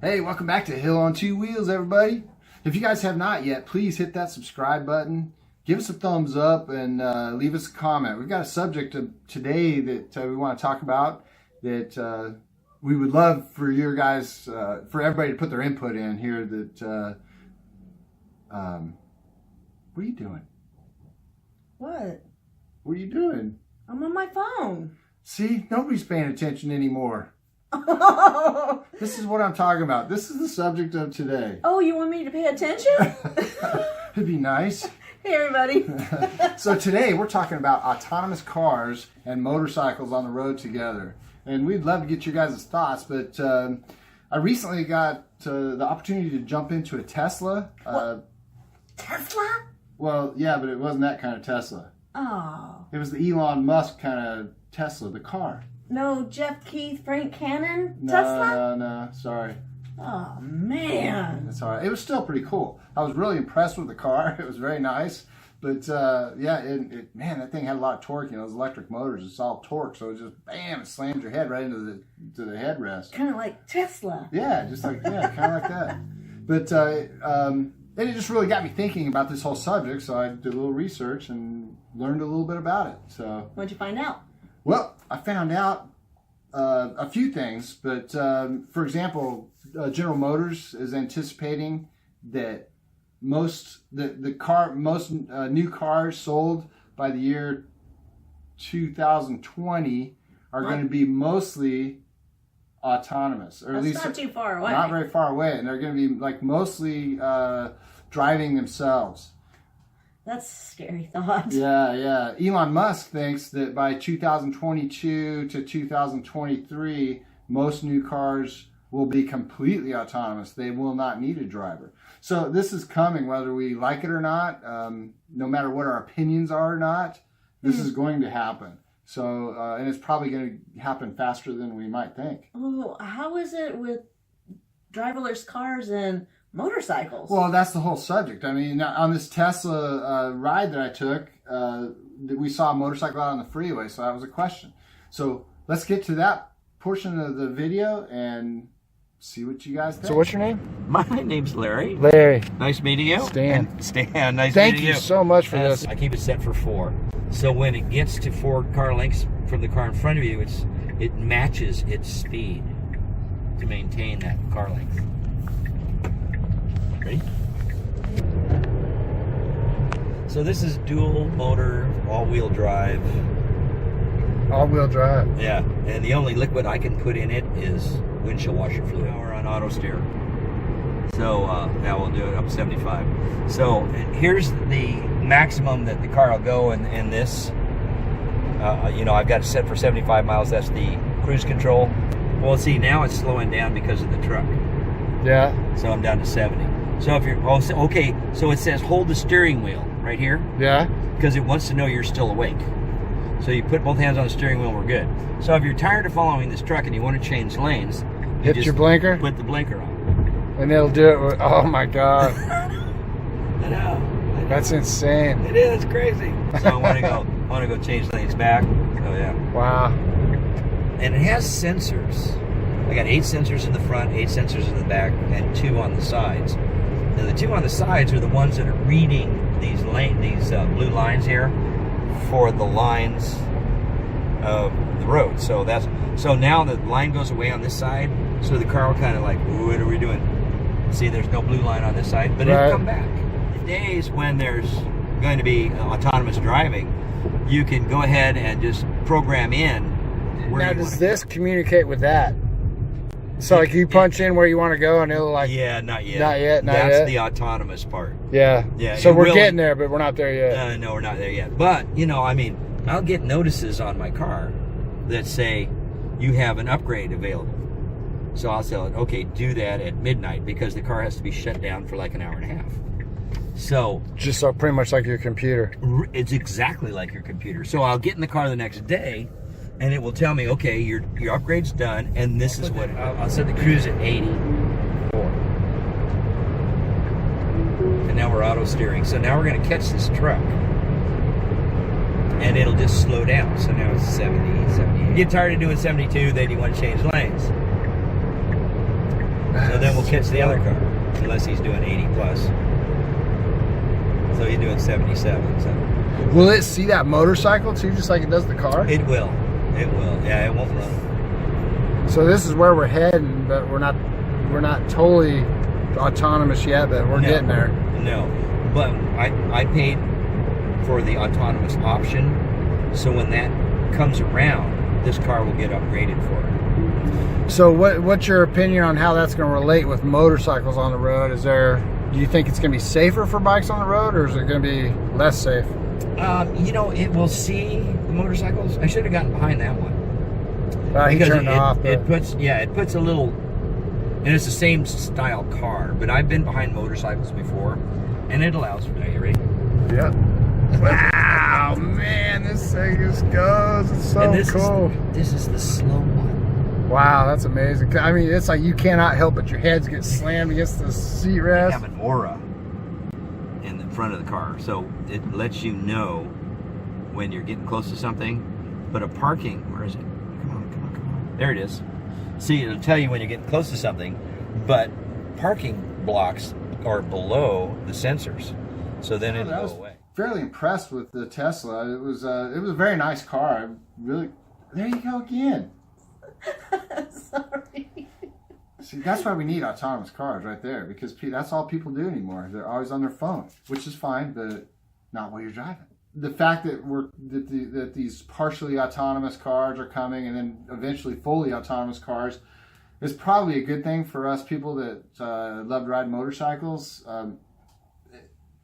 Hey, welcome back to Hill on Two Wheels, everybody. If you guys have not yet, please hit that subscribe button, give us a thumbs up, and leave us a comment. We've got a subject today that we want to talk about that we would love for your guys, for everybody to put their input in here. That what are you doing? What? What are you doing? I'm on my phone. See, nobody's paying attention anymore. This is what I'm talking about. This is the subject of today. Oh, you want me to pay attention? It'd be nice. Hey, everybody. So today we're talking about autonomous cars and motorcycles on the road together. And we'd love to get your guys' thoughts, but I recently got the opportunity to jump into a Tesla. Tesla? Well, yeah, but it wasn't that kind of Tesla. Oh. It was the Elon Musk kind of Tesla, the car. No Jeff Keith, Frank Cannon No, Tesla? no, sorry. Oh, man. That's all right. It was still pretty cool. I was really impressed with the car. It was very nice. But, yeah, man, that thing had a lot of torque. You know, those electric motors, it's all torque. So it just, bam, it slams your head right into the headrest. Kind of like Tesla. Yeah, just like, yeah, kind of like that. But it just really got me thinking about this whole subject. So I did a little research and learned a little bit about it. So What'd you find out? Well, I found out a few things, but for example, General Motors is anticipating that most new cars sold by the year 2020 are going to be mostly autonomous, or That's at least not too far away. Not very far away, and they're going to be like mostly driving themselves. That's a scary thought. Yeah. Elon Musk thinks that by 2022 to 2023, most new cars will be completely autonomous. They will not need a driver. So this is coming, whether we like it or not, no matter what our opinions are or not, this is going to happen. So, and it's probably going to happen faster than we might think. Oh, how is it with driverless cars and motorcycles? Well, that's the whole subject. I mean, on this Tesla ride that I took, we saw a motorcycle out on the freeway, so that was a question. So let's get to that portion of the video and see what you guys think. So what's your name? My name's Larry. Larry. Nice meeting you. Stan. And Stan, nice Thank meeting you so much for this. I keep it set for 4. So when it gets to 4 car lengths from the car in front of you, it matches its speed to maintain that car length. Ready? So this is dual motor, all-wheel drive. All-wheel drive. Yeah, and the only liquid I can put in it is windshield washer fluid. Now we're on auto steer. So now we'll do it up 75. So here's the maximum that the car will go in this. You know, I've got it set for 75 miles. That's the cruise control. Well, see, now it's slowing down because of the truck. Yeah. So I'm down to 70. So if you're, okay, so it says hold the steering wheel right here. Yeah. Because it wants to know you're still awake. So you put both hands on the steering wheel, we're good. So if you're tired of following this truck and you want to change lanes, you Hit your blinker. Put the blinker on. And it'll do it with, oh my God. I know. That's insane. It is crazy. So I want to go change lanes back. Oh yeah. Wow. And it has sensors. I got 8 sensors in the front, 8 sensors in the back, and 2 on the sides. Now the 2 on the sides are the ones that are reading these blue lines here for the lines of the road. So now the line goes away on this side, so the car will kind of like, what are we doing? See, there's no blue line on this side, but it'll come back. The days when there's going to be autonomous driving, you can go ahead and just program in where now, you does want this communicate with that? So like you punch in where you want to go and it'll like... Yeah, not yet. Not yet, That's the autonomous part. Yeah. Yeah. So we're getting there, but we're not there yet. No, we're not there yet. But, you know, I mean, I'll get notices on my car that say you have an upgrade available. So I'll tell it, okay, do that at midnight because the car has to be shut down for like an hour and a half. So Just so pretty much like your computer. it's exactly like your computer. So I'll get in the car the next day and it will tell me, okay, your upgrade's done, and this is what I'll set the cruise at 80. And now we're auto steering. So now we're going to catch this truck. And it'll just slow down. So now it's 70, 70. You get tired of doing 72, then you want to change lanes. So then we'll catch the other car, unless he's doing 80 plus. So he's doing 77. So Will it see that motorcycle too, just like it does the car? it will. It will. Yeah, it won't run. So this is where we're heading, but we're not totally autonomous yet, but we're getting there. No, but I paid for the autonomous option, so when that comes around, this car will get upgraded for it. So what's your opinion on how that's going to relate with motorcycles on the road? Do you think it's going to be safer for bikes on the road, or is it going to be less safe? It will see the motorcycles. I should have gotten behind that one. He Because turned off. it puts a little, and it's the same style car, but I've been behind motorcycles before, and it allows for that. You ready? Yep. Wow, man, this thing just goes. It's so cool. This is the slow one. Wow, that's amazing. I mean, it's like you cannot help but your heads get slammed against the seat We rest. have an aura in the front of the car, so it lets you know when you're getting close to something. But a parking, where is it? Come on. There it is. See, it'll tell you when you're getting close to something, but parking blocks are below the sensors, so then it'll go away. Fairly impressed with the Tesla. It was a very nice car. There you go again. Sorry. See, that's why we need autonomous cars right there, because that's all people do anymore. They're always on their phone, which is fine, but not while you're driving. The fact that these partially autonomous cars are coming, and then eventually fully autonomous cars, is probably a good thing for us people that love to ride motorcycles.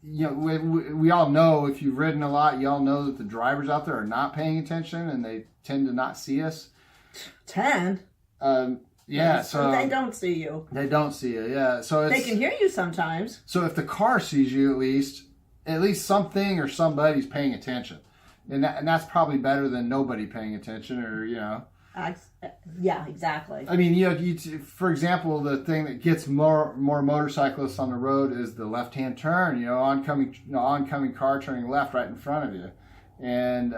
We all know, if you've ridden a lot, you all know that the drivers out there are not paying attention, and they tend to not see us. 10? Yeah, so they don't see you. They don't see you, yeah. So They can hear you sometimes. So if the car sees you, at least something or somebody's paying attention, and that's probably better than nobody paying attention, or Yeah, exactly. I mean, for example, the thing that gets more motorcyclists on the road is the left-hand turn. Oncoming car turning left right in front of you, and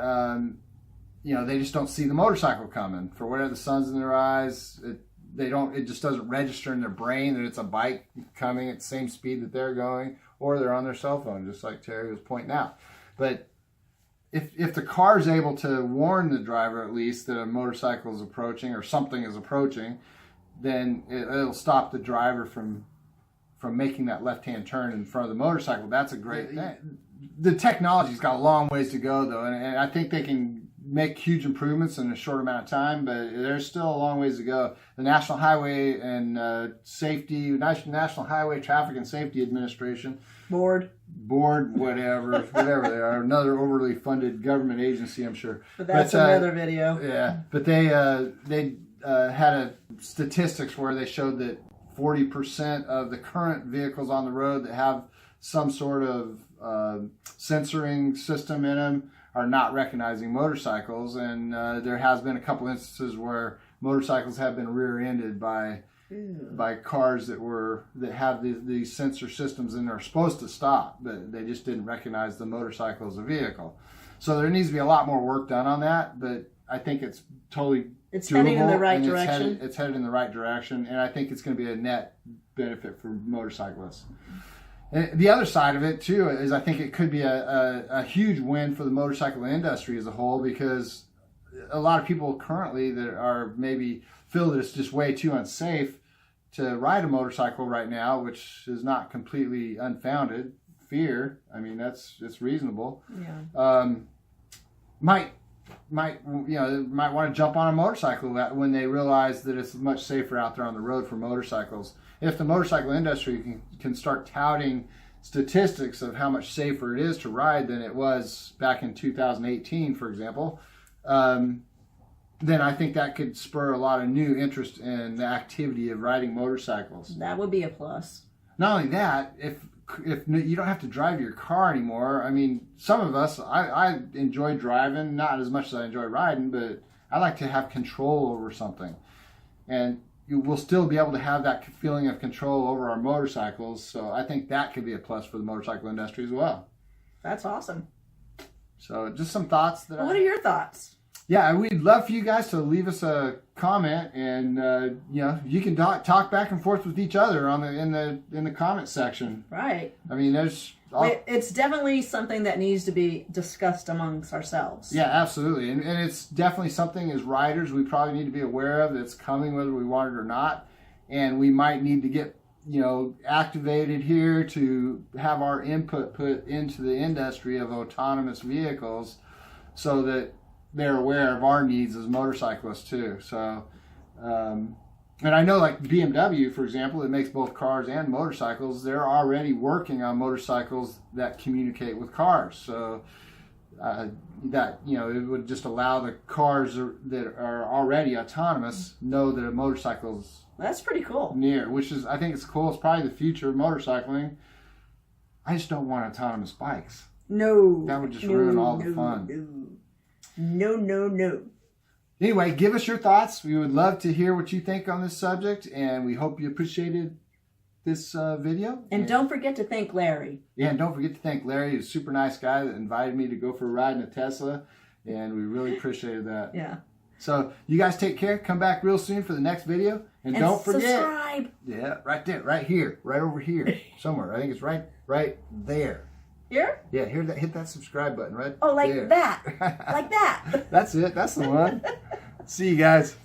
they just don't see the motorcycle coming. For whatever, the sun's in their eyes, it just doesn't register in their brain that it's a bike coming at the same speed that they're going, or they're on their cell phone, just like Terry was pointing out. But if the car is able to warn the driver at least that a motorcycle is approaching or something is approaching, then it'll stop the driver from making that left-hand turn in front of the motorcycle. That's a great thing. The technology's got a long ways to go, though, and I think they can make huge improvements in a short amount of time, but there's still a long ways to go. The National Highway and National Highway Traffic and Safety Administration, Board, whatever they are, another overly funded government agency, I'm sure. But that's another video. Yeah, but they had statistics where they showed that 40% of the current vehicles on the road that have some sort of sensoring system in them are not recognizing motorcycles, and there has been a couple instances where motorcycles have been rear-ended by cars that have these sensor systems and are supposed to stop, but they just didn't recognize the motorcycle as a vehicle. So there needs to be a lot more work done on that, but I think it's totally It's doable, heading in the right and direction. It's headed in the right direction, and I think it's going to be a net benefit for motorcyclists. And the other side of it too is I think it could be a huge win for the motorcycle industry as a whole, because a lot of people currently that are maybe feel that it's just way too unsafe to ride a motorcycle right now, which is not completely unfounded. Fear, I mean, it's reasonable. Yeah. Might want to jump on a motorcycle when they realize that it's much safer out there on the road for motorcycles. If the motorcycle industry can start touting statistics of how much safer it is to ride than it was back in 2018, for example, then I think that could spur a lot of new interest in the activity of riding motorcycles. That would be a plus. Not only that, if you don't have to drive your car anymore. I mean, some of us, I enjoy driving, not as much as I enjoy riding, but I like to have control over something. And you will still be able to have that feeling of control over our motorcycles. So I think that could be a plus for the motorcycle industry as well. That's awesome. So just some thoughts. What are your thoughts? Yeah, we'd love for you guys to leave us a comment, and you can talk back and forth with each other in the comment section. Right. I mean, It's definitely something that needs to be discussed amongst ourselves. Yeah, absolutely, and it's definitely something as riders we probably need to be aware of that's coming whether we want it or not, and we might need to get activated here to have our input put into the industry of autonomous vehicles, so that they're aware of our needs as motorcyclists too. So, and I know like BMW, for example, that makes both cars and motorcycles. They're already working on motorcycles that communicate with cars. So that it would just allow the cars that are already autonomous know that a motorcycle's That's pretty cool. near, which is, I think it's cool. It's probably the future of motorcycling. I just don't want autonomous bikes. No. That would just ruin all the fun. No. Anyway, give us your thoughts. We would love to hear what you think on this subject, and we hope you appreciated this video. And don't forget to thank Larry. Yeah, and don't forget to thank Larry. He's a super nice guy that invited me to go for a ride in a Tesla, and we really appreciated that. Yeah. So you guys take care. Come back real soon for the next video. And don't forget. Subscribe. Yeah, right there, right here, right over here, somewhere. I think it's right there. Here? Yeah, hit that subscribe button right Oh, like there. that. Like that. That's it. That's the one. See you guys.